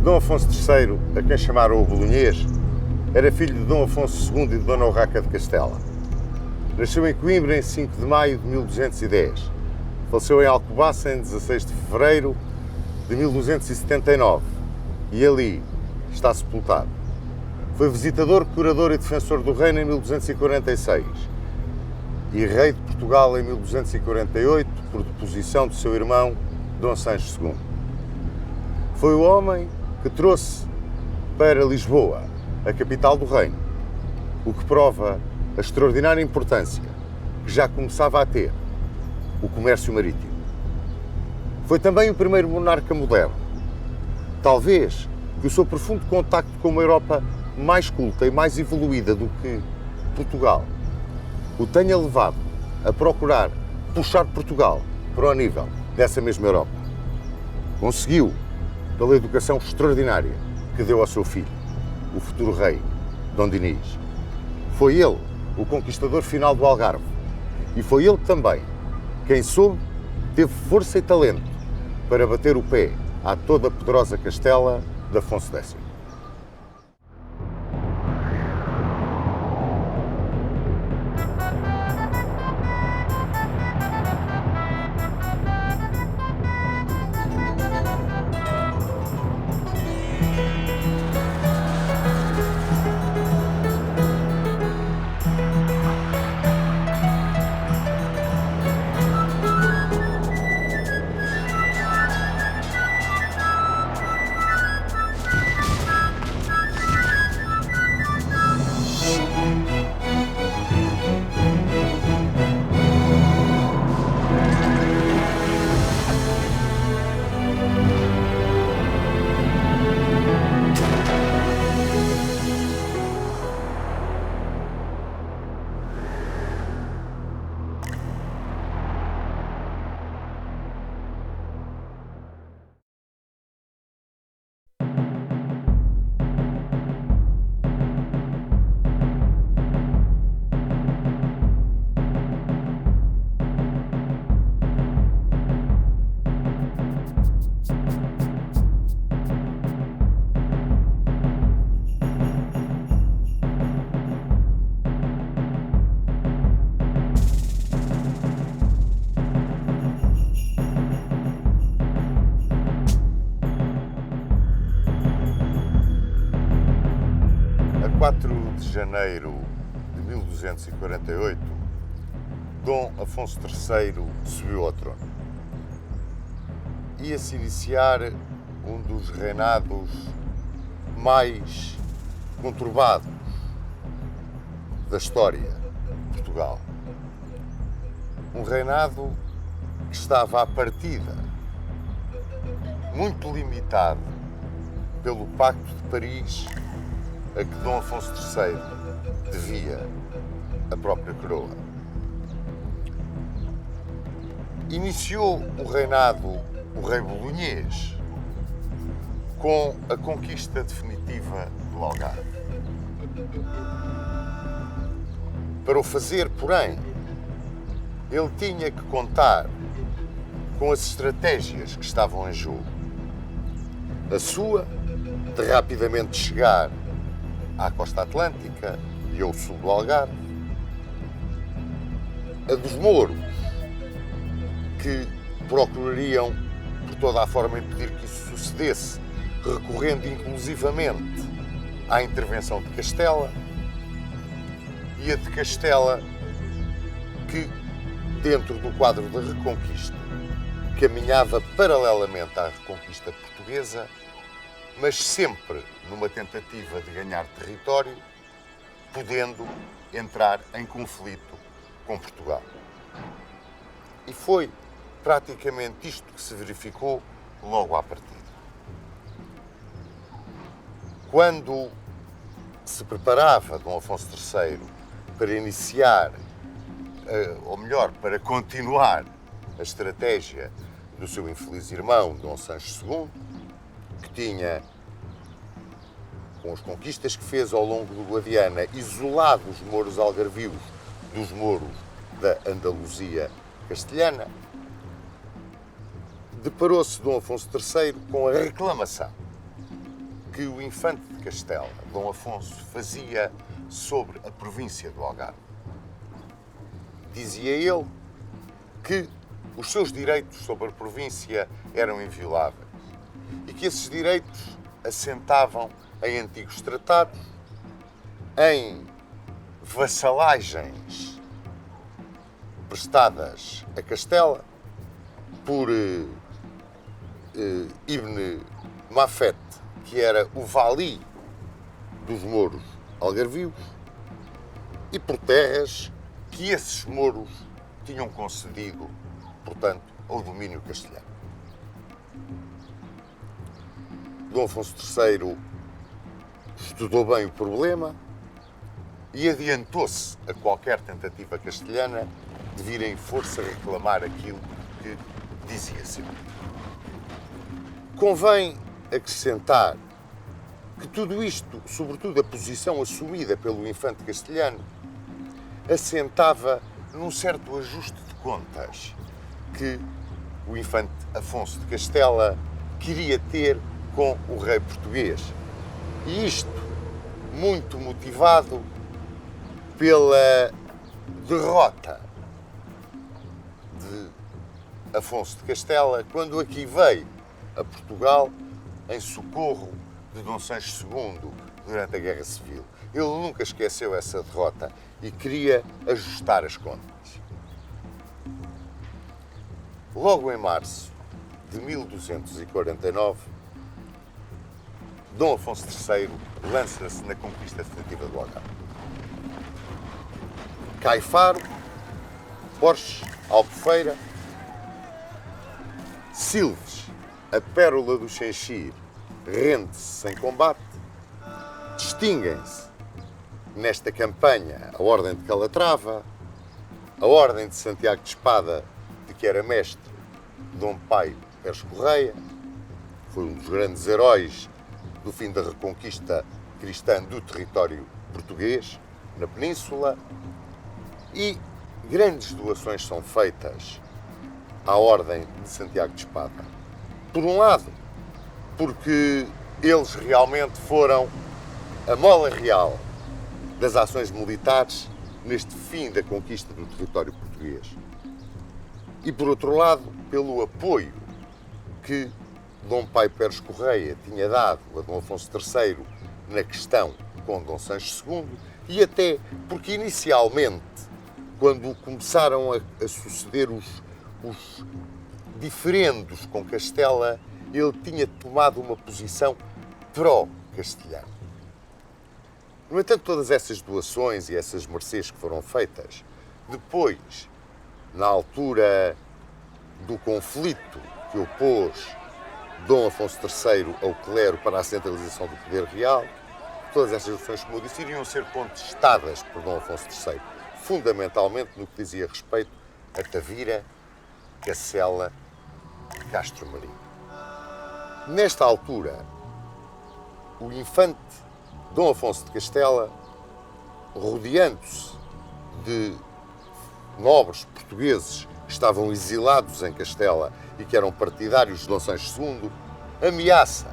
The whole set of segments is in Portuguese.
Dom Afonso III, a quem chamaram o Bolonhês, era filho de Dom Afonso II e de Dona Urraca de Castela. Nasceu em Coimbra em 5 de maio de 1210. Faleceu em Alcobaça em 16 de fevereiro de 1279 e ali está sepultado. Foi visitador, curador e defensor do reino em 1246 e rei de Portugal em 1248 por deposição do seu irmão Dom Sancho II. Foi o homem que trouxe para Lisboa, a capital do reino, o que prova a extraordinária importância que já começava a ter o comércio marítimo. Foi também o primeiro monarca moderno. Talvez que o seu profundo contacto com uma Europa mais culta e mais evoluída do que Portugal o tenha levado a procurar puxar Portugal para o nível dessa mesma Europa. Conseguiu pela educação extraordinária que deu ao seu filho, o futuro rei, Dom Dinis. Foi ele o conquistador final do Algarve e foi ele também quem soube, teve força e talento para bater o pé à toda poderosa Castela de Afonso X. A 4 de janeiro de 1248, Dom Afonso III subiu ao trono. Ia-se iniciar um dos reinados mais conturbados da história de Portugal. Um reinado que estava à partida muito limitado pelo Pacto de Paris a que Dom Afonso III devia a própria coroa. Iniciou o reinado o rei bolonhês com a conquista definitiva do Algarve. Para o fazer, porém, ele tinha que contar com as estratégias que estavam em jogo. A sua, de rapidamente chegar à costa atlântica e ao sul do Algarve. A dos mouros, que procurariam, por toda a forma, impedir que isso sucedesse, recorrendo inclusivamente à intervenção de Castela, e a de Castela, que, dentro do quadro da Reconquista, caminhava paralelamente à Reconquista portuguesa, mas sempre numa tentativa de ganhar território, podendo entrar em conflito com Portugal. E foi praticamente isto que se verificou logo à partida. Quando se preparava Dom Afonso III para iniciar, ou melhor, para continuar a estratégia do seu infeliz irmão, Dom Sancho II, que tinha, com as conquistas que fez ao longo do Guadiana, isolado os mouros algarvios dos mouros da Andaluzia castelhana, deparou-se Dom Afonso III com a reclamação que o infante de Castela, Dom Afonso, fazia sobre a província do Algarve. Dizia ele que os seus direitos sobre a província eram invioláveis e que esses direitos assentavam em antigos tratados, em vassalagens prestadas a Castela por Ibn Mafet, que era o vali dos mouros algarvios, e por terras que esses mouros tinham concedido, portanto, ao domínio castelhano. Dom Afonso III estudou bem o problema e adiantou-se a qualquer tentativa castelhana de vir em força reclamar aquilo que dizia ser. Convém acrescentar que tudo isto, sobretudo a posição assumida pelo infante castelhano, assentava num certo ajuste de contas que o infante Afonso de Castela queria ter com o rei português. E isto muito motivado pela derrota de Afonso de Castela quando aqui veio a Portugal em socorro de Dom Sancho II durante a Guerra Civil. Ele nunca esqueceu essa derrota e queria ajustar as contas. Logo em março de 1249, Dom Afonso III lança-se na conquista definitiva do Algarve. Cai Faro, Borges, Albufeira, Silves, a pérola do Xenxir, rende-se sem combate. Distinguem-se nesta campanha a Ordem de Calatrava, a Ordem de Santiago de Espada, de que era mestre Dom Paio Pérez Correia, foi um dos grandes heróis do fim da reconquista cristã do território português, na Península, e grandes doações são feitas à Ordem de Santiago de Espada. Por um lado, porque eles realmente foram a mola real das ações militares neste fim da conquista do território português. E, por outro lado, pelo apoio que Dom Paio Pérez Correia tinha dado a Dom Afonso III na questão com Dom Sancho II e até porque, inicialmente, quando começaram a suceder os diferendos com Castela, ele tinha tomado uma posição pró-castelhana. No entanto, todas essas doações e essas mercês que foram feitas, depois, na altura do conflito que opôs Dom Afonso III ao clero para a centralização do poder real, todas essas doações, como eu disse, iriam ser contestadas por Dom Afonso III, fundamentalmente no que dizia respeito a Tavira, Cacela e Castro Marinho. Nesta altura, o infante Dom Afonso de Castela, rodeando-se de nobres portugueses que estavam exilados em Castela e que eram partidários de Dom Sancho II, ameaça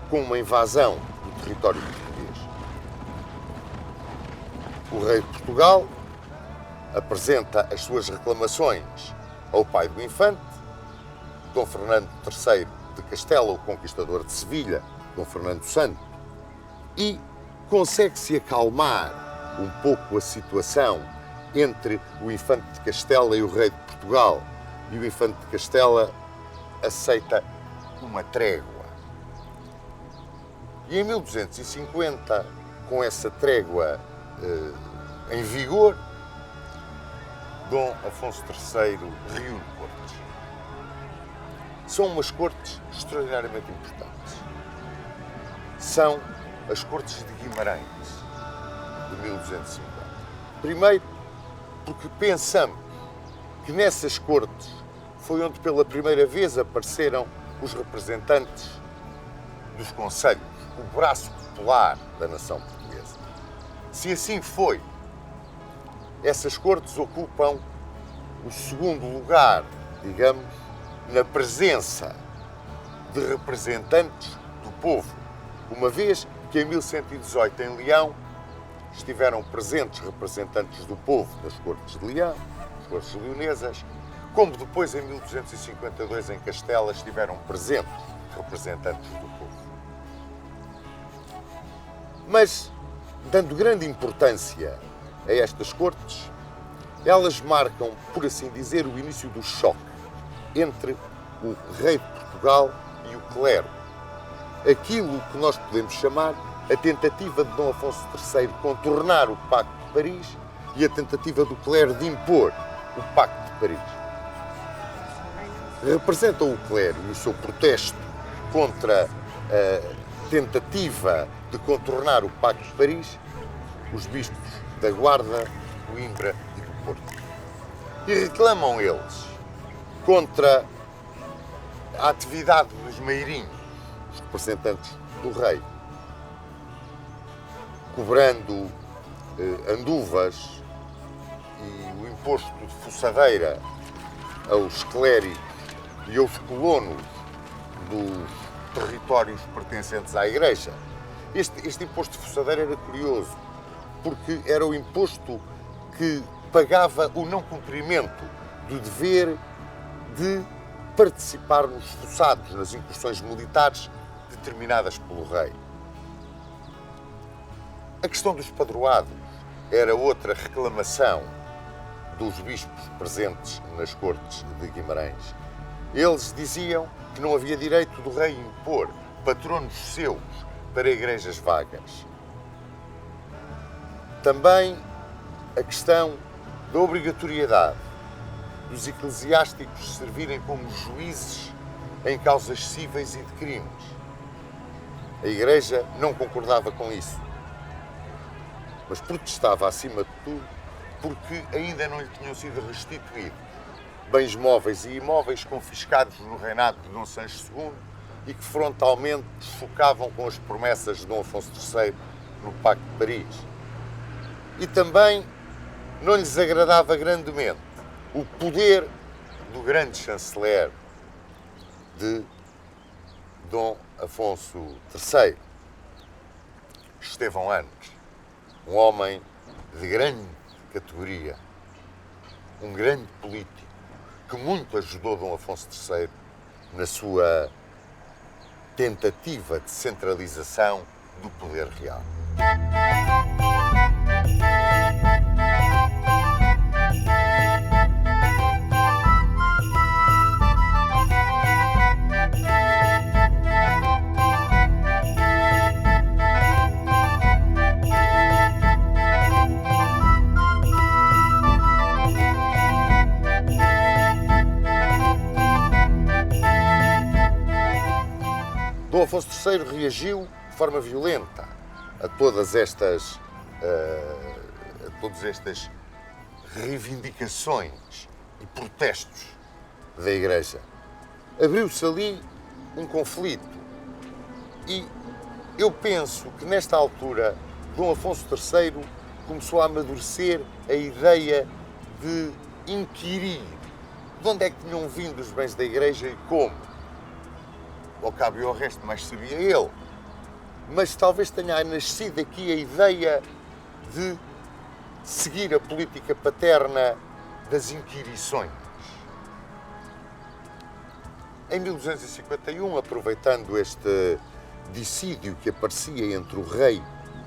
com uma invasão do território português. O rei de Portugal apresenta as suas reclamações ao pai do infante, Dom Fernando III de Castela, o conquistador de Sevilha, Dom Fernando Santo, e consegue-se acalmar um pouco a situação entre o infante de Castela e o rei de Portugal, e o infante de Castela aceita uma trégua. E em 1250, com essa trégua em vigor, Dom Afonso III reúne cortes. São umas cortes extraordinariamente importantes. São as cortes de Guimarães, de 1250. Primeiro, porque pensamos que nessas cortes foi onde pela primeira vez apareceram os representantes dos concelhos, o braço popular da nação portuguesa. Se assim foi, essas cortes ocupam o segundo lugar, digamos, na presença de representantes do povo uma vez que em 1118 em Leão estiveram presentes representantes do povo das Cortes de Leão, as Cortes leonesas, como depois em 1252 em Castela estiveram presentes representantes do povo. Mas, dando grande importância a estas cortes, elas marcam, por assim dizer, o início do choque entre o rei de Portugal e o clero. Aquilo que nós podemos chamar a tentativa de Dom Afonso III contornar o Pacto de Paris e a tentativa do clero de impor o Pacto de Paris. Representam o clero e o seu protesto contra a tentativa de contornar o Pacto de Paris, os bispos da Guarda, Coimbra e do Porto. E reclamam eles contra a atividade dos meirinhos, os representantes do rei, cobrando anduvas e o imposto de fossadeira aos clérigos e aos colonos dos territórios pertencentes à Igreja. Este imposto de fossadeira era curioso, porque era o imposto que pagava o não cumprimento do dever de participar nos fossados, nas incursões militares determinadas pelo rei. A questão dos padroados era outra reclamação dos bispos presentes nas cortes de Guimarães. Eles diziam que não havia direito do rei impor patronos seus para igrejas vagas. Também a questão da obrigatoriedade dos eclesiásticos servirem como juízes em causas cíveis e de crimes. A Igreja não concordava com isso, mas protestava acima de tudo porque ainda não lhe tinham sido restituídos bens móveis e imóveis confiscados no reinado de Dom Sancho II e que frontalmente chocavam com as promessas de Dom Afonso III no Pacto de Paris. E também não lhes agradava grandemente o poder do grande chanceler de Dom Afonso III, Estevão Anes, um homem de grande categoria, um grande político, que muito ajudou Dom Afonso III na sua tentativa de centralização do poder real. Dom Afonso III reagiu de forma violenta a todas estas reivindicações e protestos da Igreja. Abriu-se ali um conflito e eu penso que nesta altura Dom Afonso III começou a amadurecer a ideia de inquirir de onde é que tinham vindo os bens da Igreja e como. Ao cabo e ao resto, mais sabia ele. Mas talvez tenha nascido aqui a ideia de seguir a política paterna das inquirições. Em 1251, aproveitando este dissídio que aparecia entre o rei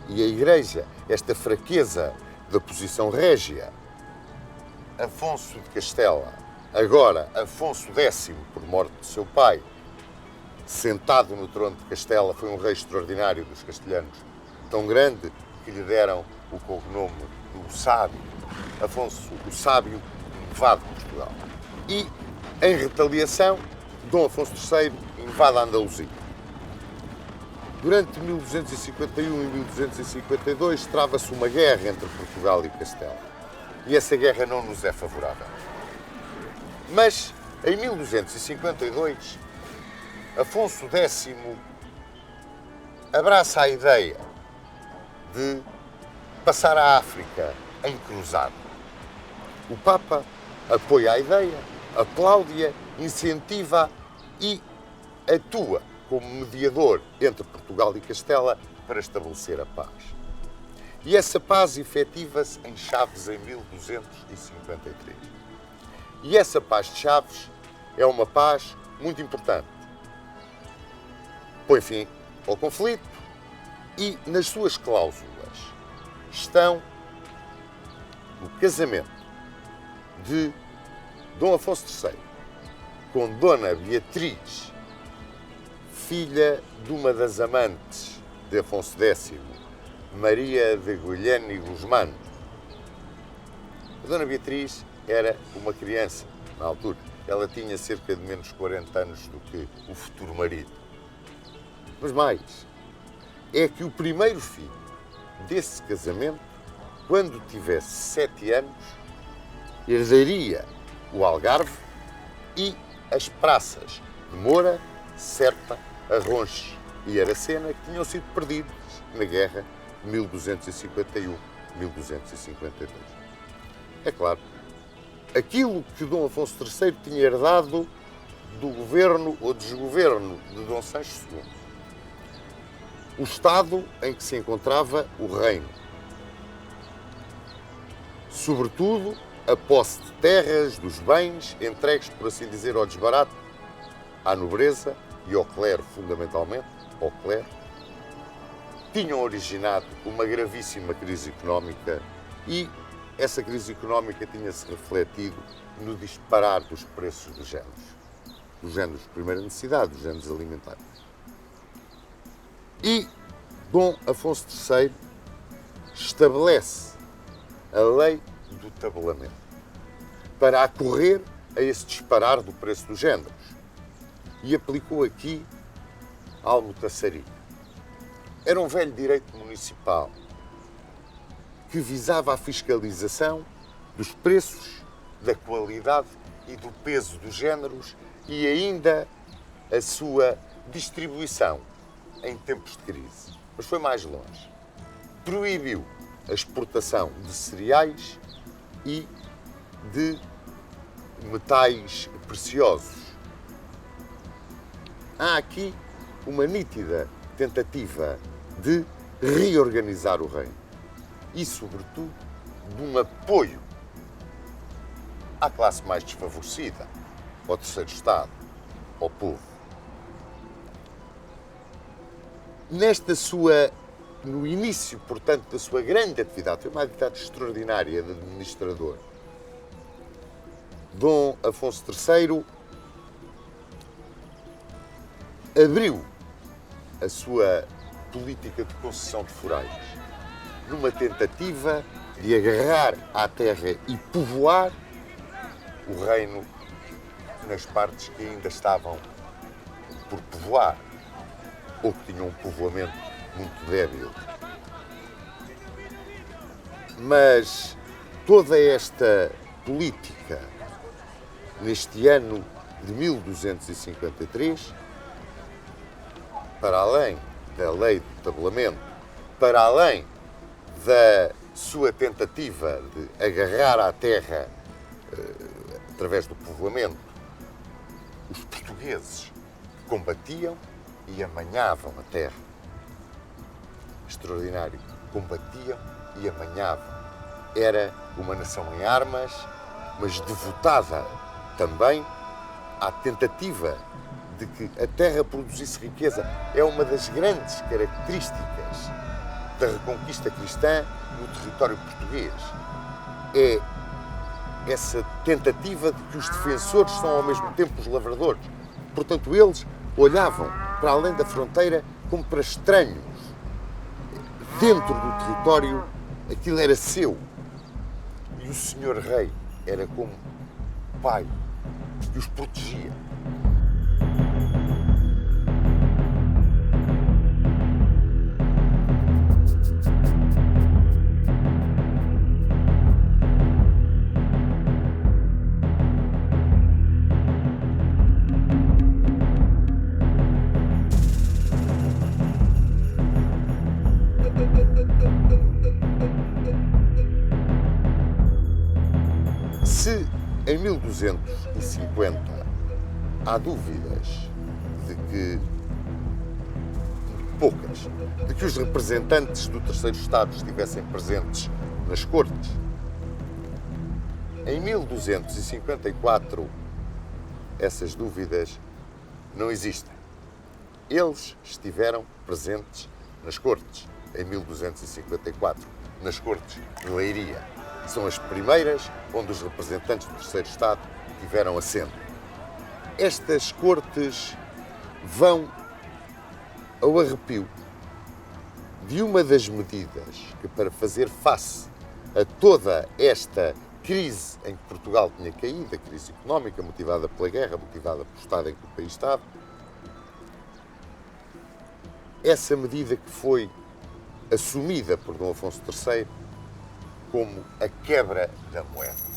e a Igreja, esta fraqueza da posição régia, Afonso de Castela, agora Afonso X, por morte de seu pai, sentado no trono de Castela, foi um rei extraordinário dos castelhanos, tão grande que lhe deram o cognome do Sábio. Afonso, o Sábio, invade Portugal. E, em retaliação, Dom Afonso III invade a Andaluzia. Durante 1251 e 1252 trava-se uma guerra entre Portugal e Castela. E essa guerra não nos é favorável. Mas, em 1252, Afonso X abraça a ideia de passar a África em cruzado. O Papa apoia a ideia, aplaude-a, incentiva e atua como mediador entre Portugal e Castela para estabelecer a paz. E essa paz efetiva-se em Chaves em 1253. E essa paz de Chaves é uma paz muito importante. Põe fim ao conflito e nas suas cláusulas estão o casamento de Dom Afonso III com Dona Beatriz, filha de uma das amantes de Afonso X, Maria de Guilherme e Guzmán. A Dona Beatriz era uma criança na altura. Ela tinha cerca de menos 40 anos do que o futuro marido. Mas mais, é que o primeiro filho desse casamento, quando tivesse 7 anos, herdaria o Algarve e as praças de Moura, Serpa, Arronches e Aracena, que tinham sido perdidos na guerra de 1251-1252. É claro, aquilo que Dom Afonso III tinha herdado do governo ou desgoverno de Dom Sancho II, o estado em que se encontrava o reino, sobretudo a posse de terras, dos bens, entregues, por assim dizer, ao desbarato, à nobreza e ao clero, fundamentalmente, ao clero, tinham originado uma gravíssima crise económica e essa crise económica tinha-se refletido no disparar dos preços dos géneros de primeira necessidade, dos géneros alimentares. E Dom Afonso III estabelece a lei do tabelamento para acorrer a esse disparar do preço dos géneros e aplicou aqui a almotaçaria. Era um velho direito municipal que visava a fiscalização dos preços, da qualidade e do peso dos géneros e ainda a sua distribuição em tempos de crise. Mas foi mais longe. Proibiu a exportação de cereais e de metais preciosos. Há aqui uma nítida tentativa de reorganizar o reino e, sobretudo, de um apoio à classe mais desfavorecida, ao terceiro Estado, ao povo. No início, portanto, da sua grande atividade, foi uma atividade extraordinária de administrador, Dom Afonso III abriu a sua política de concessão de forais numa tentativa de agarrar à terra e povoar o reino nas partes que ainda estavam por povoar ou que tinham um povoamento muito débil. Mas toda esta política, neste ano de 1253, para além da lei do tabelamento, para além da sua tentativa de agarrar à terra através do povoamento, os portugueses combatiam e amanhavam a terra. Extraordinário. Combatiam e amanhavam. Era uma nação em armas, mas devotada também à tentativa de que a terra produzisse riqueza. É uma das grandes características da reconquista cristã no território português. É essa tentativa de que os defensores são ao mesmo tempo os lavradores. Portanto, eles olhavam para além da fronteira como para estranhos. Dentro do território, aquilo era seu. E o senhor rei era como pai que os protegia. Se em 1250 há dúvidas de que poucas, de que os representantes do terceiro Estado estivessem presentes nas cortes. Em 1254, essas dúvidas não existem. Eles estiveram presentes nas cortes, em 1254, nas cortes de Leiria. São as primeiras onde os representantes do terceiro Estado tiveram assento. Estas cortes vão ao arrepio de uma das medidas que, para fazer face a toda esta crise em que Portugal tinha caído, a crise económica motivada pela guerra, motivada pelo estado em que o país estava, essa medida que foi assumida por Dom Afonso III como a quebra da moeda.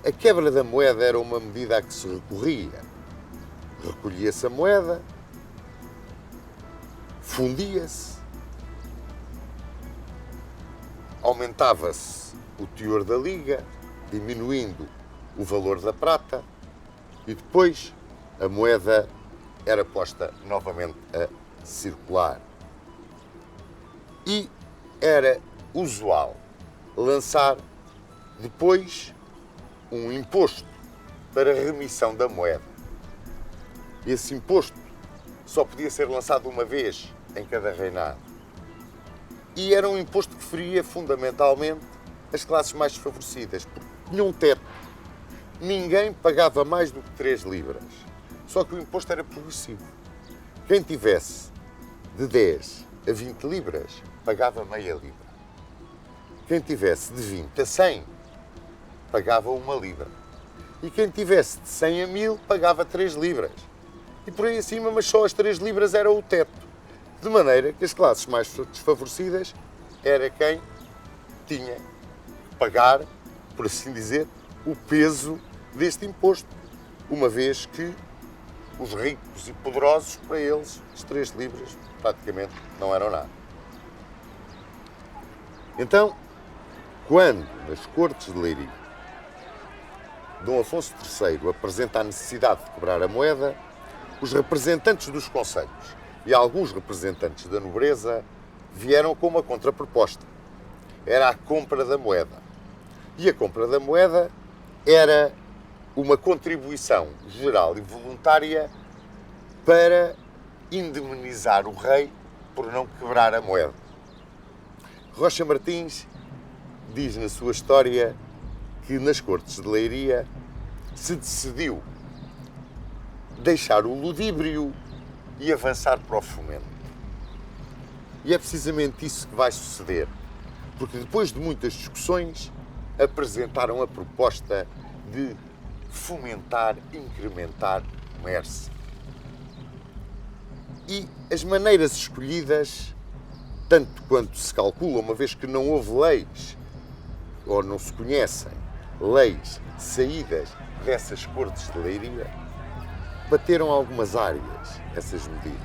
A quebra da moeda era uma medida a que se recorria. Recolhia-se a moeda, fundia-se, aumentava-se o teor da liga, diminuindo o valor da prata, e depois a moeda era posta novamente a circular. E era usual lançar depois um imposto para remissão da moeda. Esse imposto só podia ser lançado uma vez em cada reinado. E era um imposto que feria fundamentalmente as classes mais desfavorecidas, porque tinha um teto. Ninguém pagava mais do que 3 libras. Só que o imposto era progressivo. Quem tivesse de 10 a 20 libras pagava meia libra. Quem tivesse de 20 a 100 pagava 1 libra. E quem tivesse de 100 a 1000 pagava 3 libras. E por aí acima, mas só as 3 libras era o teto. De maneira que as classes mais desfavorecidas era quem tinha que pagar, por assim dizer, o peso deste imposto. Uma vez que os ricos e poderosos, para eles, as 3 libras praticamente não eram nada. Então, quando nas cortes de Leiria Dom Afonso III apresenta a necessidade de quebrar a moeda, os representantes dos concelhos e alguns representantes da nobreza vieram com uma contraproposta. Era a compra da moeda. E a compra da moeda era uma contribuição geral e voluntária para indemnizar o rei por não quebrar a moeda. Rocha Martins diz na sua história que nas cortes de Leiria se decidiu deixar o ludíbrio e avançar para o fomento. E é precisamente isso que vai suceder, porque depois de muitas discussões apresentaram a proposta de fomentar, incrementar o comércio. E as maneiras escolhidas, tanto quanto se calcula, uma vez que não houve leis, ou não se conhecem leis saídas dessas cortes de Leiria, bateram algumas áreas essas medidas.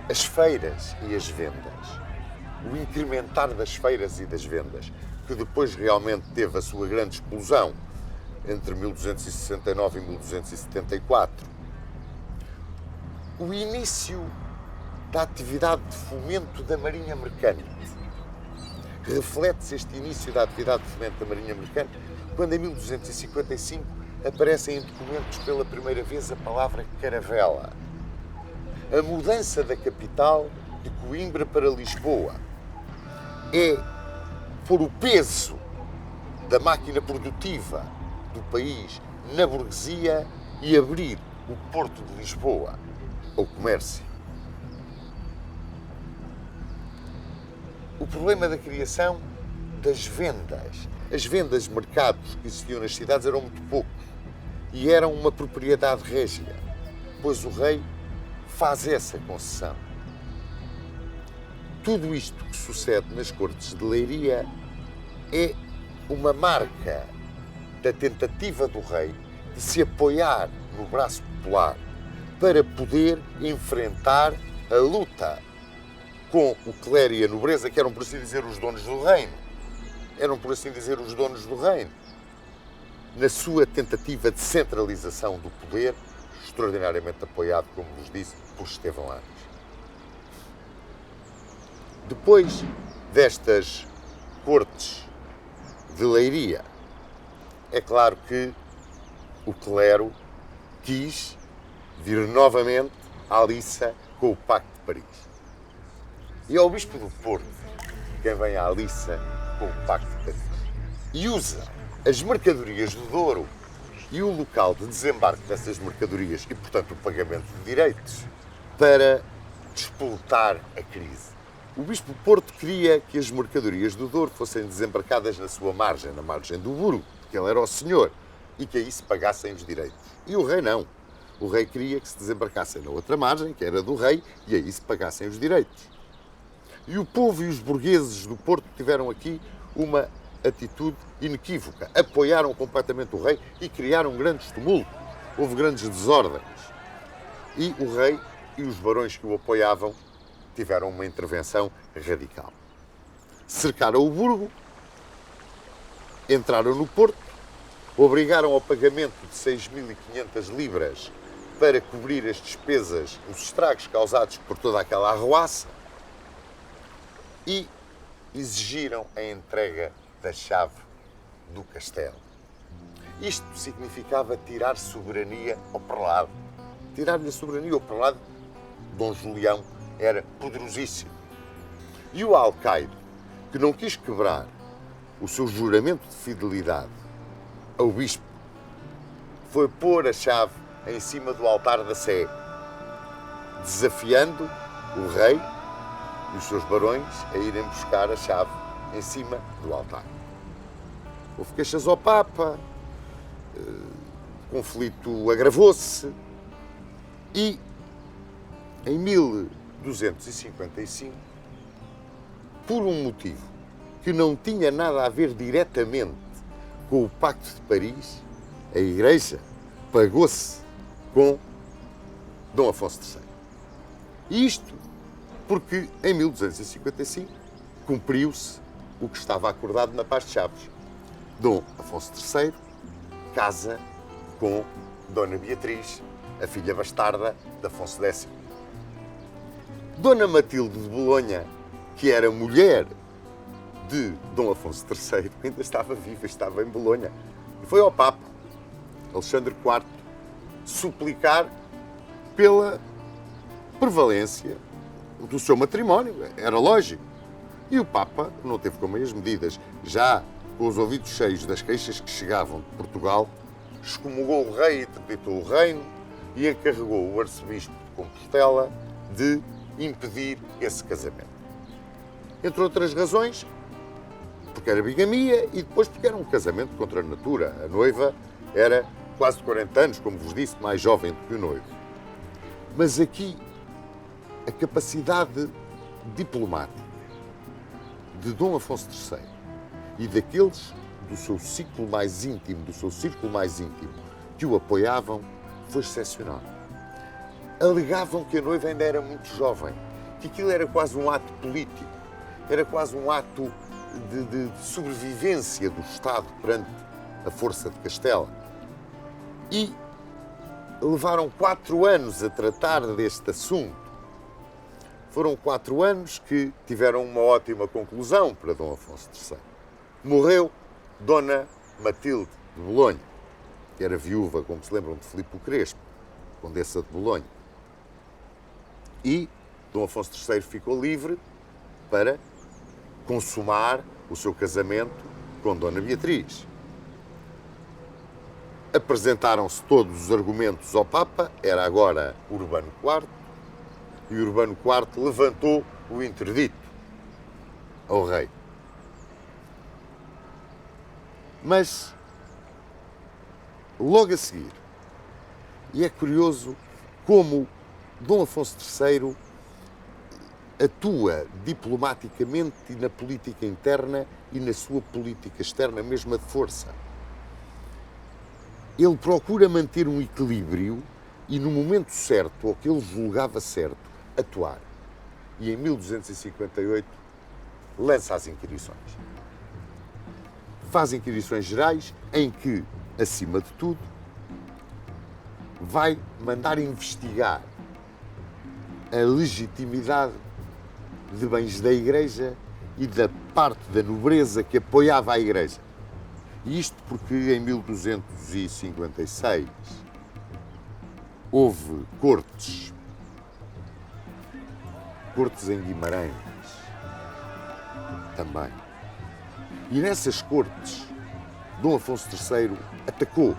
As feiras e as vendas, o incrementar das feiras e das vendas, que depois realmente teve a sua grande explosão entre 1269 e 1274. O início da atividade de fomento da Marinha Mercante. Reflete-se este início da atividade de fomento da Marinha Mercante quando, em 1255, aparecem em documentos pela primeira vez a palavra caravela. A mudança da capital de Coimbra para Lisboa é pôr o peso da máquina produtiva do país na burguesia e abrir o Porto de Lisboa ao comércio. O problema da criação das vendas. As vendas de mercados que existiam nas cidades eram muito poucos e eram uma propriedade régia, pois o rei faz essa concessão. Tudo isto que sucede nas cortes de Leiria é uma marca da tentativa do rei de se apoiar no braço popular para poder enfrentar a luta com o clero e a nobreza, que eram, por assim dizer, os donos do reino. Eram, por assim dizer, os donos do reino. Na sua tentativa de centralização do poder, extraordinariamente apoiado, como vos disse, por Estevão Ares. Depois destas cortes de Leiria, é claro que o clero quis vir novamente à liça com o Pacto de Paris. E é o Bispo do Porto quem vem à liça com o Pacto de Paris e usa as mercadorias do Douro e o local de desembarque dessas mercadorias e, portanto, o pagamento de direitos para despoltar a crise. O Bispo do Porto queria que as mercadorias do Douro fossem desembarcadas na sua margem, na margem do Burgo, porque ele era o senhor, e que aí se pagassem os direitos. E o rei não. O rei queria que se desembarcassem na outra margem, que era do rei, e aí se pagassem os direitos. E o povo e os burgueses do Porto tiveram aqui uma atitude inequívoca. Apoiaram completamente o rei e criaram grandes tumultos. Houve grandes desordens. E o rei e os barões que o apoiavam tiveram uma intervenção radical. Cercaram o Burgo, entraram no Porto, obrigaram ao pagamento de 6.500 libras para cobrir as despesas, os estragos causados por toda aquela arruaça e exigiram a entrega da chave do castelo. Isto significava tirar soberania ao prelado. Tirar-lhe a soberania ao prelado, Dom Julião era poderosíssimo. E o alcaide, que não quis quebrar o seu juramento de fidelidade ao bispo, foi pôr a chave em cima do altar da Sé, desafiando o rei e os seus barões a irem buscar a chave em cima do altar. Houve queixas ao Papa, o conflito agravou-se e em 1255, por um motivo que não tinha nada a ver diretamente com o Pacto de Paris, a Igreja pagou-se com Dom Afonso III. E isto porque em 1255 cumpriu-se o que estava acordado na Paz de Chaves. Dom Afonso III casa com Dona Beatriz, a filha bastarda de Afonso X. Dona Matilde de Bolonha, que era mulher de Dom Afonso III, ainda estava viva, estava em Bolonha. E foi ao Papa, Alexandre IV, suplicar pela prevalência do seu matrimónio. Era lógico. E o Papa não teve com meias medidas. Já com os ouvidos cheios das queixas que chegavam de Portugal, excomungou o rei e interditou o reino e encarregou o arcebispo de Compostela de impedir esse casamento. Entre outras razões, porque era bigamia e depois porque era um casamento contra a natura. A noiva era quase de 40 anos, como vos disse, mais jovem do que o noivo. Mas aqui, a capacidade diplomática de Dom Afonso III e daqueles do seu círculo mais íntimo, que o apoiavam, foi excepcional. Alegavam que a noiva ainda era muito jovem, que aquilo era quase um ato político, era quase um ato de sobrevivência do Estado perante a força de Castela. E levaram 4 anos a tratar deste assunto. Foram 4 anos que tiveram uma ótima conclusão para Dom Afonso III. Morreu Dona Matilde de Bolonha, que era viúva, como se lembram, de Filipe o Crespo, condessa de Bolonha. E Dom Afonso III ficou livre para consumar o seu casamento com Dona Beatriz. Apresentaram-se todos os argumentos ao Papa, era agora Urbano IV, e Urbano IV levantou o interdito ao rei. Mas, logo a seguir, e é curioso como Dom Afonso III atua diplomaticamente e na política interna e na sua política externa, mesmo a de força. Ele procura manter um equilíbrio e, no momento certo, ou que ele julgava certo, atuar. E em 1258 lança as Inquirições. Faz Inquirições Gerais em que, acima de tudo, vai mandar investigar a legitimidade de bens da Igreja e da parte da nobreza que apoiava a Igreja. E isto porque em 1256 houve cortes em Guimarães também. E nessas cortes, Dom Afonso III atacou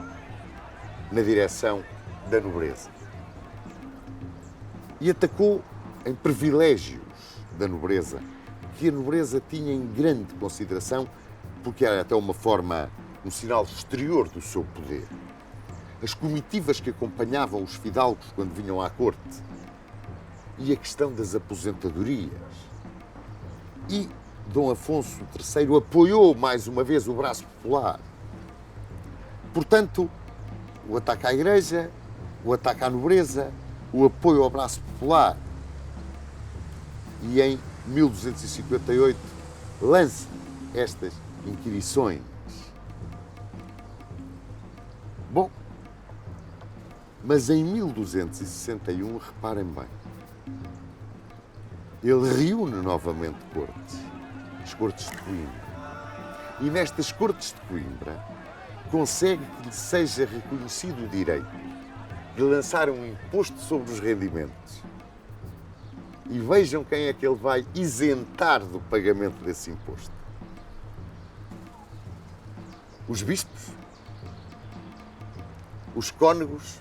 na direção da nobreza. E atacou em privilégios da nobreza, que a nobreza tinha em grande consideração, porque era até uma forma, um sinal exterior do seu poder. As comitivas que acompanhavam os fidalgos quando vinham à corte e a questão das aposentadorias. E Dom Afonso III apoiou mais uma vez o braço popular. Portanto, o ataque à Igreja, o ataque à nobreza, o apoio ao braço popular. E em 1258 lança estas inquirições. Bom, mas em 1261, reparem bem, ele reúne novamente cortes, as cortes de Coimbra. E nestas cortes de Coimbra consegue que lhe seja reconhecido o direito de lançar um imposto sobre os rendimentos. E vejam quem é que ele vai isentar do pagamento desse imposto. Os bispos, os cônegos,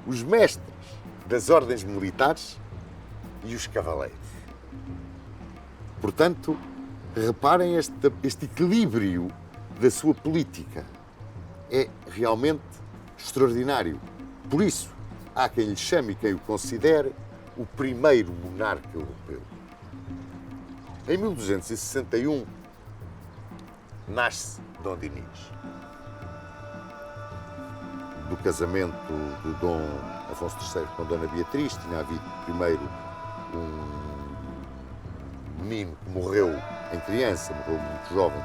os mestres das ordens militares e os cavaleiros. Portanto, reparem este equilíbrio da sua política. É realmente extraordinário. Por isso, há quem lhe chame e quem o considere o primeiro monarca europeu. Em 1261, nasce Dom Dinis. Do casamento de Dom Afonso III com Dona Beatriz, tinha havido primeiro um menino que morreu em criança, morreu muito jovem,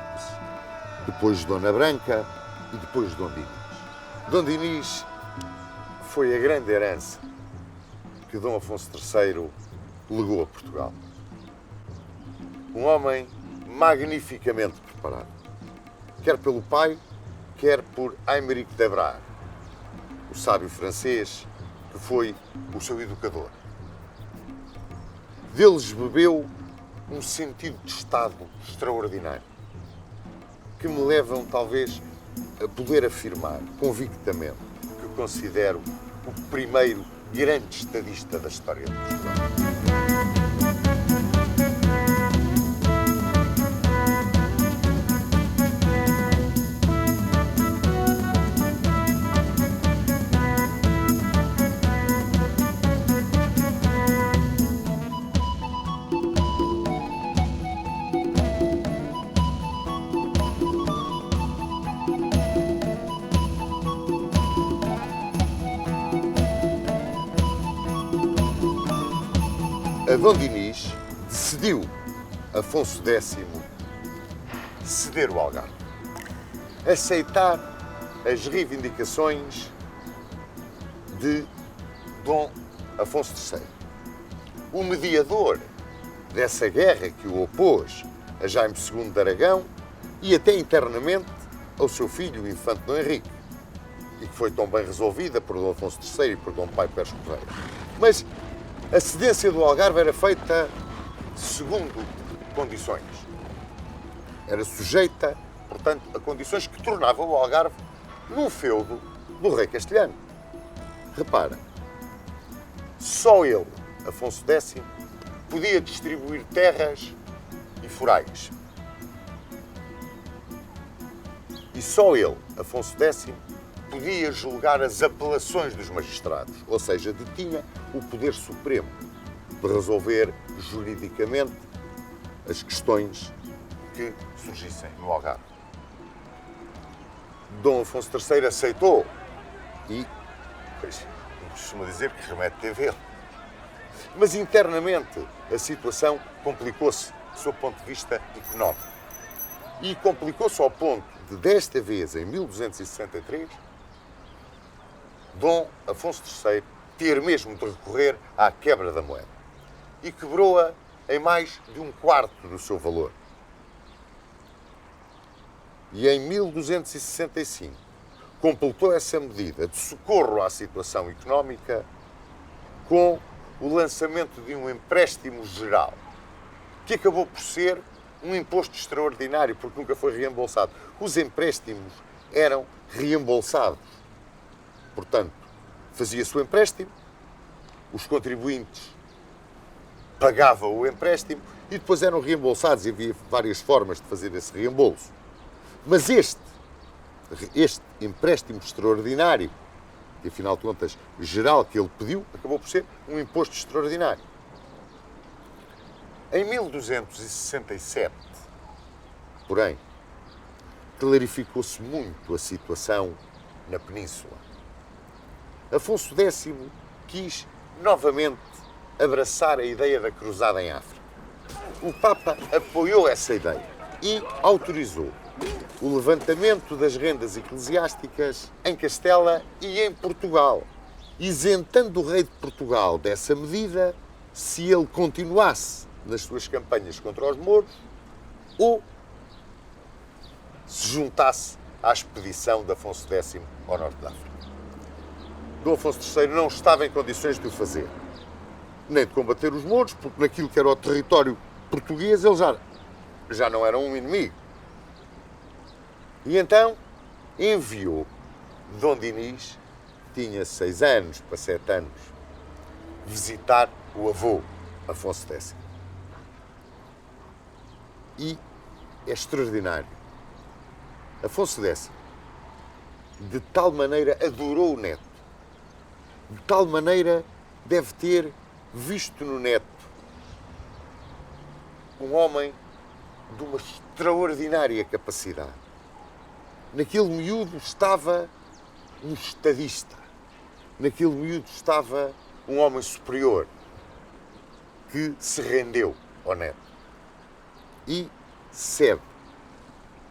depois Dona Branca e depois Dom Dinis. Dom Dinis foi a grande herança que Dom Afonso III legou a Portugal. Um homem magnificamente preparado, quer pelo pai, quer por Aymeric de Braga, o sábio francês que foi o seu educador. Deles bebeu um sentido de Estado extraordinário, que me levam, talvez, a poder afirmar convictamente que o considero o primeiro grande estadista da história de Portugal. A Dom Dinis decidiu Afonso X ceder o Algarve, aceitar as reivindicações de Dom Afonso III, o mediador dessa guerra que o opôs a Jaime II de Aragão e até internamente ao seu filho, o infante Dom Henrique, e que foi tão bem resolvida por Dom Afonso III e por Dom Pai Pérez Correia. Mas a cedência do Algarve era feita segundo condições. Era sujeita, portanto, a condições que tornavam o Algarve num feudo do rei castelhano. Repara, só ele, Afonso X, podia distribuir terras e forais. E só ele, Afonso X, podia julgar as apelações dos magistrados, ou seja, detinha o poder supremo de resolver juridicamente as questões que surgissem no Algarve. Dom Afonso III aceitou e, pois, costuma dizer que remete TV. Mas internamente a situação complicou-se do seu ponto de vista económico. E complicou-se ao ponto de, desta vez, em 1263, Dom Afonso III ter mesmo de recorrer à quebra da moeda e quebrou-a em mais de um quarto do seu valor. E em 1265 completou essa medida de socorro à situação económica com o lançamento de um empréstimo geral, que acabou por ser um imposto extraordinário, porque nunca foi reembolsado. Os empréstimos eram reembolsados. Portanto, fazia-se o empréstimo, os contribuintes pagavam o empréstimo e depois eram reembolsados, e havia várias formas de fazer esse reembolso. Mas este empréstimo extraordinário, que afinal de contas, geral, que ele pediu, acabou por ser um imposto extraordinário. Em 1267, porém, clarificou-se muito a situação na Península. Afonso X quis novamente abraçar a ideia da cruzada em África. O Papa apoiou essa ideia e autorizou o levantamento das rendas eclesiásticas em Castela e em Portugal, isentando o rei de Portugal dessa medida se ele continuasse nas suas campanhas contra os mouros ou se juntasse à expedição de Afonso X ao norte da África. Dom Afonso III não estava em condições de o fazer, nem de combater os mouros, porque naquilo que era o território português ele já não era um inimigo. E então enviou Dom Dinis, que tinha 6 anos para 7 anos, visitar o avô, Afonso X. E é extraordinário. Afonso X, de tal maneira, adorou o neto, de tal maneira deve ter visto no neto um homem de uma extraordinária capacidade. Naquele miúdo estava um estadista, naquele miúdo estava um homem superior que se rendeu ao neto e cede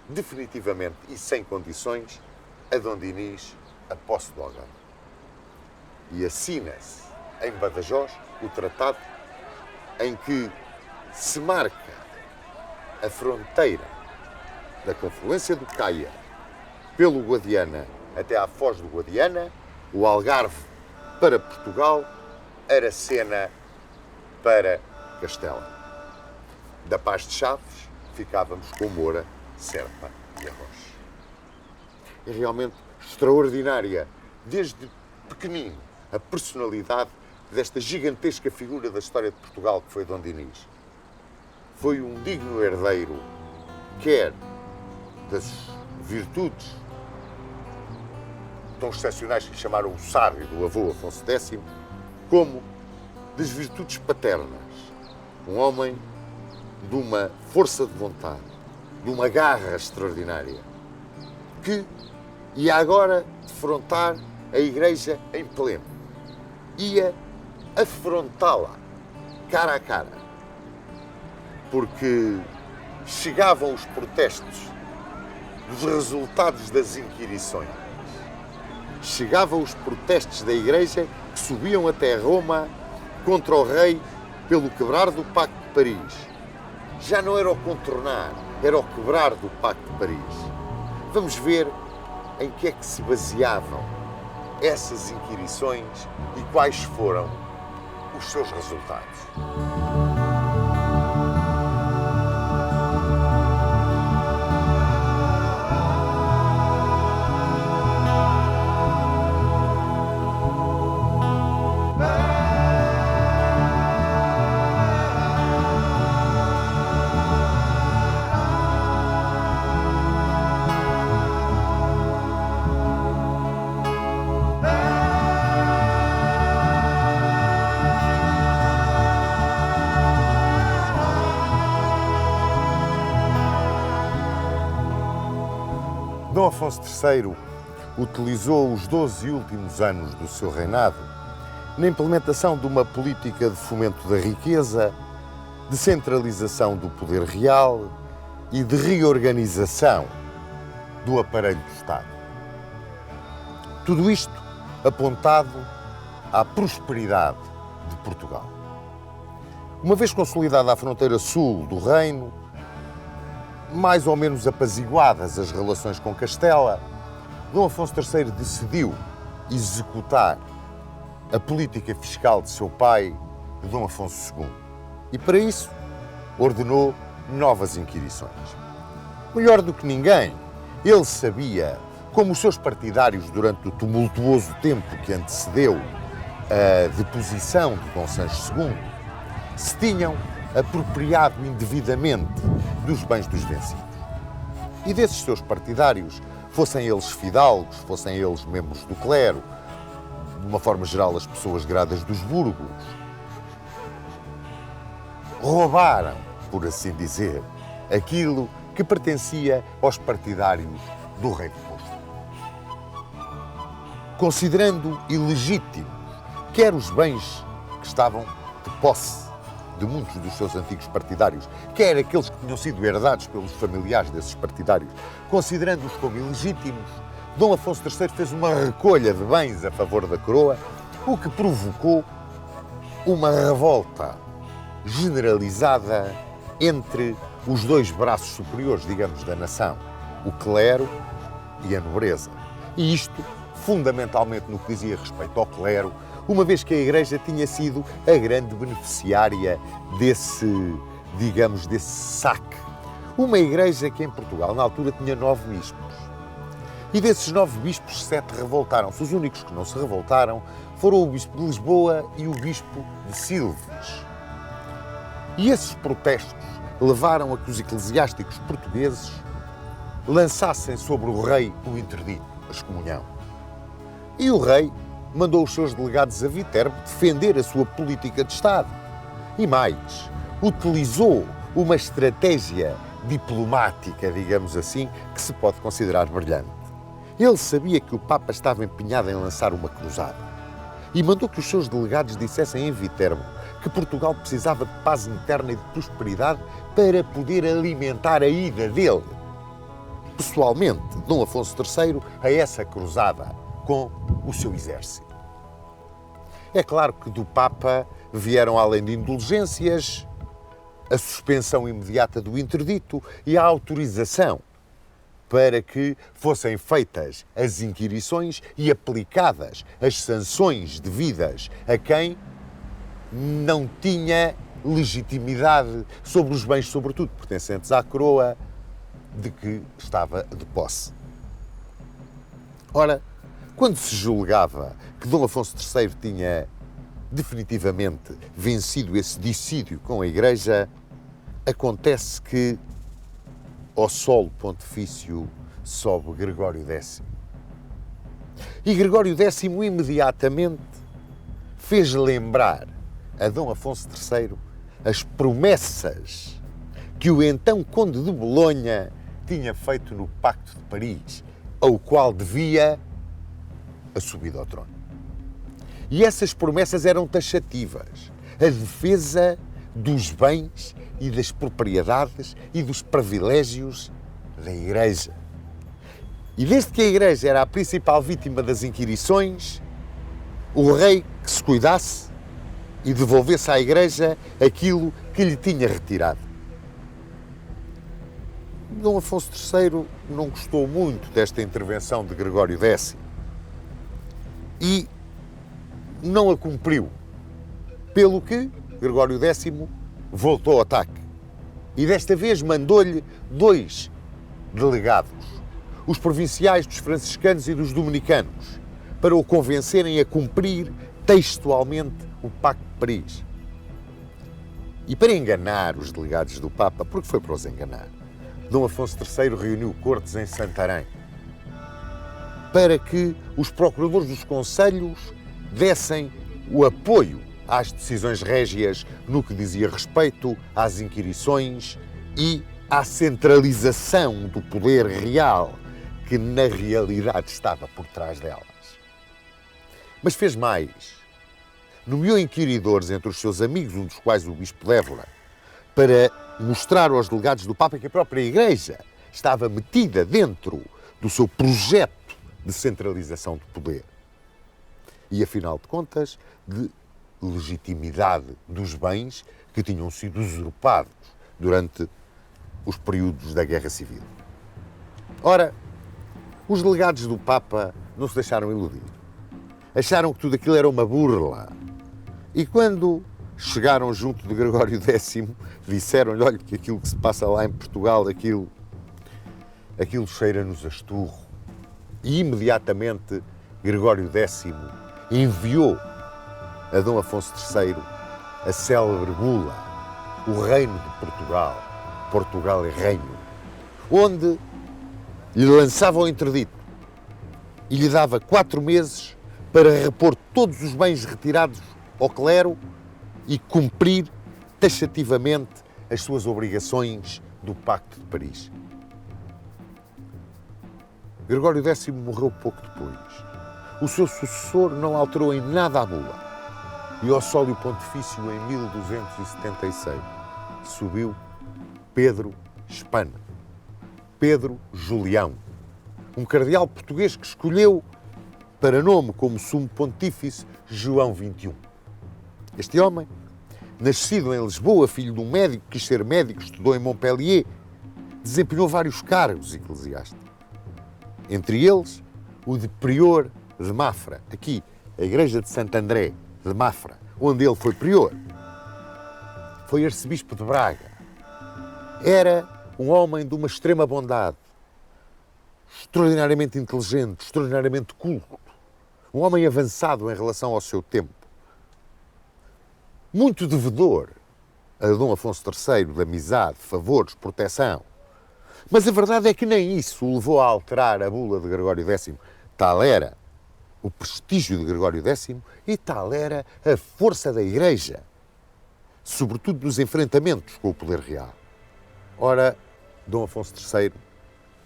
definitivamente e sem condições a Dom Dinis a posse do Algarve. E assina-se em Badajoz o tratado em que se marca a fronteira da confluência do Caia pelo Guadiana até à Foz do Guadiana, o Algarve para Portugal, Aracena para Castela. Da Paz de Chaves ficávamos com Moura, Serpa e Arroz. É realmente extraordinária, desde pequenino, a personalidade desta gigantesca figura da história de Portugal que foi Dom Dinis. Foi um digno herdeiro, quer das virtudes tão excepcionais que chamaram o sábio do avô Afonso X, como das virtudes paternas. Um homem de uma força de vontade, de uma garra extraordinária, que ia agora defrontar a Igreja em pleno. Ia afrontá-la cara a cara, porque chegavam os protestos dos resultados das inquirições. Chegavam os protestos da Igreja que subiam até Roma contra o rei pelo quebrar do Pacto de Paris. Já não era o contornar, era o quebrar do Pacto de Paris. Vamos ver em que é que se baseavam essas inquirições e quais foram os seus resultados. Dom Afonso III utilizou os 12 últimos anos do seu reinado na implementação de uma política de fomento da riqueza, de centralização do poder real e de reorganização do aparelho do Estado. Tudo isto apontado à prosperidade de Portugal. Uma vez consolidada a fronteira sul do reino, mais ou menos apaziguadas as relações com Castela, Dom Afonso III decidiu executar a política fiscal de seu pai, Dom Afonso II. E para isso ordenou novas inquirições. Melhor do que ninguém, ele sabia como os seus partidários, durante o tumultuoso tempo que antecedeu a deposição de Dom Sancho II, se tinham apropriado indevidamente dos bens dos vencidos. E desses seus partidários, fossem eles fidalgos, fossem eles membros do clero, de uma forma geral as pessoas gradas dos burgos, roubaram, por assim dizer, aquilo que pertencia aos partidários do rei deposto. Considerando ilegítimos quer os bens que estavam de posse de muitos dos seus antigos partidários, quer aqueles que tinham sido herdados pelos familiares desses partidários, considerando-os como ilegítimos, Dom Afonso III fez uma recolha de bens a favor da coroa, o que provocou uma revolta generalizada entre os dois braços superiores, digamos, da nação, o clero e a nobreza. E isto, fundamentalmente no que dizia respeito ao clero, uma vez que a Igreja tinha sido a grande beneficiária desse, digamos, desse saque. Uma Igreja que em Portugal, na altura, tinha 9 bispos. E desses 9 bispos, 7 revoltaram-se. Os únicos que não se revoltaram foram o bispo de Lisboa e o bispo de Silves. E esses protestos levaram a que os eclesiásticos portugueses lançassem sobre o rei o interdito, a excomunhão. E o rei mandou os seus delegados a Viterbo defender a sua política de Estado. E mais, utilizou uma estratégia diplomática, digamos assim, que se pode considerar brilhante. Ele sabia que o Papa estava empenhado em lançar uma cruzada e mandou que os seus delegados dissessem em Viterbo que Portugal precisava de paz interna e de prosperidade para poder alimentar a ida dele, pessoalmente, Dom Afonso III, a essa cruzada com o seu exército. É claro que do Papa vieram, além de indulgências, a suspensão imediata do interdito e a autorização para que fossem feitas as inquirições e aplicadas as sanções devidas a quem não tinha legitimidade sobre os bens, sobretudo pertencentes à coroa, de que estava de posse. Ora, quando se julgava que Dom Afonso III tinha definitivamente vencido esse dissídio com a Igreja, acontece que ao solo pontifício sobe Gregório X. E Gregório X imediatamente fez lembrar a Dom Afonso III as promessas que o então Conde de Bolonha tinha feito no Pacto de Paris, ao qual devia a subida ao trono. E essas promessas eram taxativas. A defesa dos bens e das propriedades e dos privilégios da Igreja. E desde que a Igreja era a principal vítima das inquirições, o rei que se cuidasse e devolvesse à Igreja aquilo que lhe tinha retirado. Dom Afonso III não gostou muito desta intervenção de Gregório X e não a cumpriu, pelo que Gregório X voltou ao ataque e desta vez mandou-lhe 2 delegados, os provinciais dos franciscanos e dos dominicanos, para o convencerem a cumprir textualmente o Pacto de Paris. E para enganar os delegados do Papa, porque foi para os enganar, Dom Afonso III reuniu cortes em Santarém para que os procuradores dos concelhos dessem o apoio às decisões régias no que dizia respeito às inquirições e à centralização do poder real que na realidade estava por trás delas. Mas fez mais. Nomeou inquiridores entre os seus amigos, um dos quais o bispo de Évora, para mostrar aos delegados do Papa que a própria Igreja estava metida dentro do seu projeto de centralização do poder. e, afinal de contas, de legitimidade dos bens que tinham sido usurpados durante os períodos da Guerra Civil. Ora, os delegados do Papa não se deixaram iludir. Acharam que tudo aquilo era uma burla. E quando chegaram junto de Gregório X, disseram-lhe, olha, que aquilo que se passa lá em Portugal, aquilo cheira-nos a esturro. E imediatamente Gregório X enviou a Dom Afonso III a célebre bula, o Reino de Portugal, Portugal é Reino, onde lhe lançava o interdito e lhe dava 4 meses para repor todos os bens retirados ao clero e cumprir taxativamente as suas obrigações do Pacto de Paris. Gregório X morreu pouco depois. O seu sucessor não alterou em nada a bula. E ao sólio pontifício, em 1276, subiu Pedro Hispano, Pedro Julião, um cardeal português que escolheu para nome como sumo pontífice João XXI. Este homem, nascido em Lisboa, filho de um médico, quis ser médico, estudou em Montpellier, desempenhou vários cargos eclesiásticos. Entre eles, o de prior de Mafra, aqui, a igreja de Santo André de Mafra, onde ele foi prior. Foi arcebispo de Braga. Era um homem de uma extrema bondade, extraordinariamente inteligente, extraordinariamente culto, um homem avançado em relação ao seu tempo. Muito devedor a Dom Afonso III de amizade, favores, proteção. Mas a verdade é que nem isso o levou a alterar a bula de Gregório X. Tal era o prestígio de Gregório X e tal era a força da Igreja, sobretudo nos enfrentamentos com o poder real. Ora, Dom Afonso III,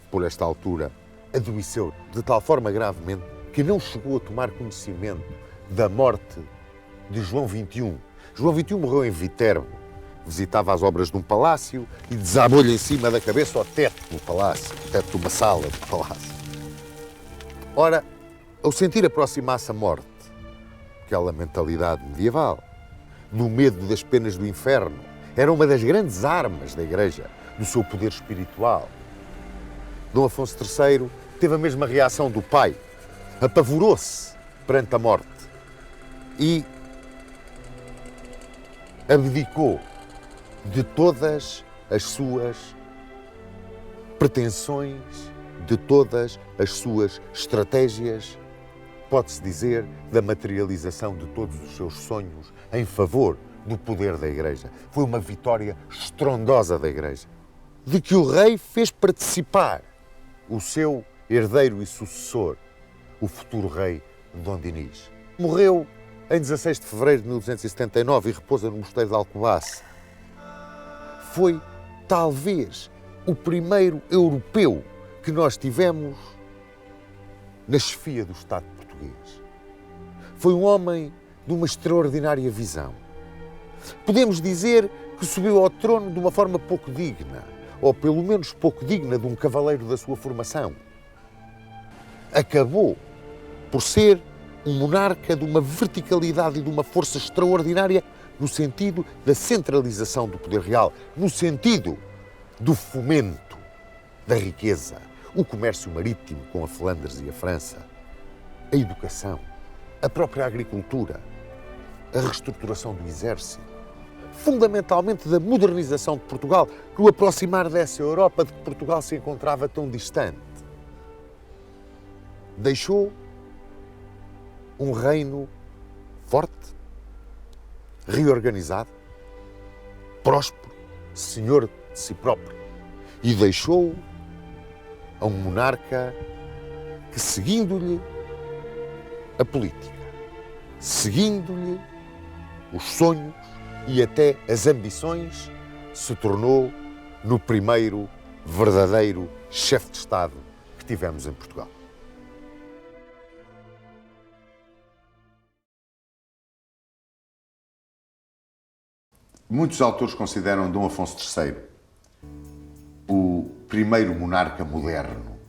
por esta altura, adoeceu de tal forma gravemente que não chegou a tomar conhecimento da morte de João XXI. João XXI morreu em Viterbo, visitava as obras de um palácio e desabou-lhe em cima da cabeça ao teto do palácio, o teto de uma sala do palácio. Ora, ao sentir aproximar-se a morte, aquela mentalidade medieval, no medo das penas do inferno, era uma das grandes armas da Igreja, do seu poder espiritual. Dom Afonso III teve a mesma reação do pai, apavorou-se perante a morte e abdicou de todas as suas pretensões, de todas as suas estratégias, pode-se dizer, da materialização de todos os seus sonhos em favor do poder da Igreja. Foi uma vitória estrondosa da Igreja, de que o rei fez participar o seu herdeiro e sucessor, o futuro rei Dom Dinis. Morreu em 16 de fevereiro de 1279 e repousa no mosteiro de Alcobaça. Foi, talvez, o primeiro europeu que nós tivemos na chefia do Estado português. Foi um homem de uma extraordinária visão. Podemos dizer que subiu ao trono de uma forma pouco digna, ou pelo menos pouco digna de um cavaleiro da sua formação. Acabou por ser um monarca de uma verticalidade e de uma força extraordinária no sentido da centralização do poder real, no sentido do fomento da riqueza, o comércio marítimo com a Flandres e a França, a educação, a própria agricultura, a reestruturação do exército, fundamentalmente da modernização de Portugal, no aproximar dessa Europa de que Portugal se encontrava tão distante. Deixou um reino forte, reorganizado, próspero, senhor de si próprio. E deixou a um monarca que, seguindo-lhe a política, seguindo-lhe os sonhos e até as ambições, se tornou no primeiro verdadeiro chefe de Estado que tivemos em Portugal. Muitos autores consideram Dom Afonso III o primeiro monarca moderno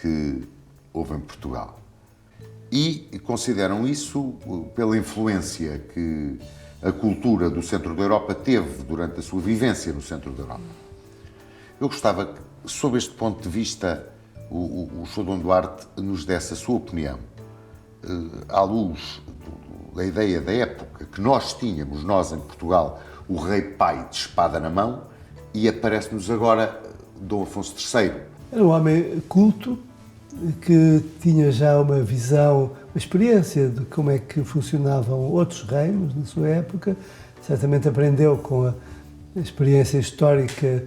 que houve em Portugal. E consideram isso pela influência que a cultura do centro da Europa teve durante a sua vivência no centro da Europa. Eu gostava que, sob este ponto de vista, o Sr. Dom Duarte nos desse a sua opinião, à luz da ideia da época que nós tínhamos, nós em Portugal, o rei pai de espada na mão, e aparece-nos agora Dom Afonso III. Era um homem culto, que tinha já uma visão, uma experiência de como é que funcionavam outros reinos na sua época. Certamente aprendeu com a experiência histórica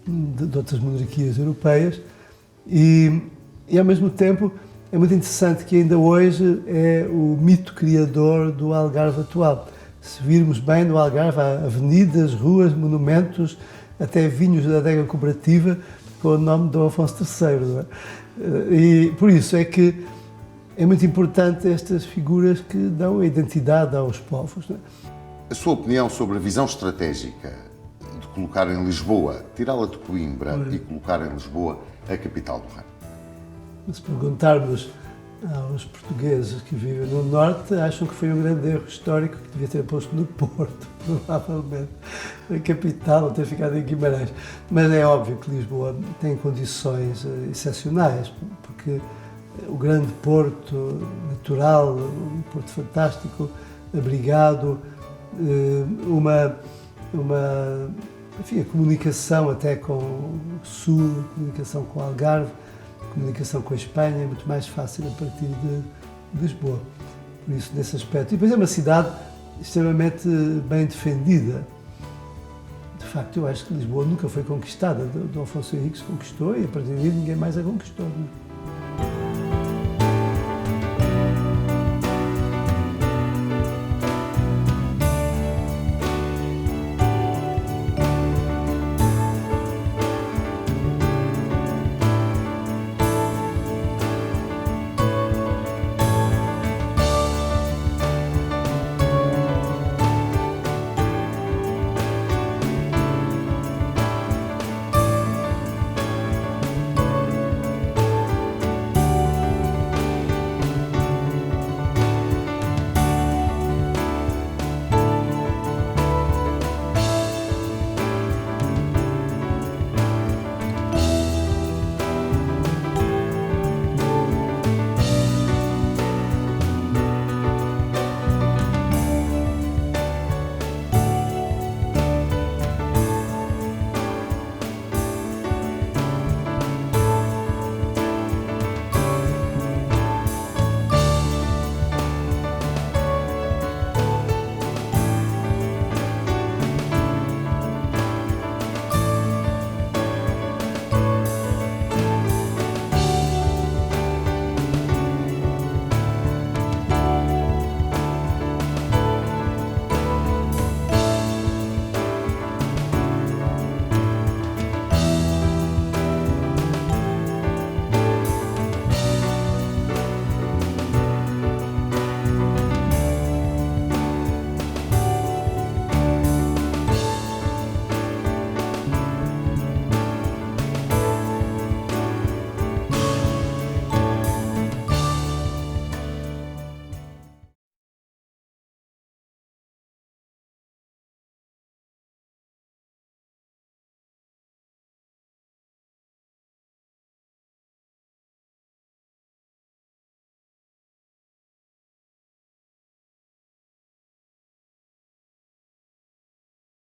de outras monarquias europeias e ao mesmo tempo é muito interessante que ainda hoje é o mito criador do Algarve atual. Se virmos bem no Algarve, há avenidas, ruas, monumentos, até vinhos da adega cooperativa com o nome de Dom Afonso III, não é? E por isso é que é muito importante estas figuras que dão a identidade aos povos, não é? A sua opinião sobre a visão estratégica de colocar em Lisboa, tirá-la de Coimbra e colocar em Lisboa a capital do reino? Se perguntarmos aos portugueses que vivem no Norte, acham que foi um grande erro histórico que devia ter posto no Porto, provavelmente, a capital, ter ficado em Guimarães. Mas é óbvio que Lisboa tem condições excepcionais, porque o grande porto natural, um porto fantástico, abrigado, enfim, a comunicação até com o Sul, a comunicação com o Algarve, a comunicação com a Espanha é muito mais fácil a partir de Lisboa. Por isso, nesse aspecto. E depois é uma cidade extremamente bem defendida. De facto, eu acho que Lisboa nunca foi conquistada. Dom Afonso Henriques conquistou e a partir daí ninguém mais a conquistou.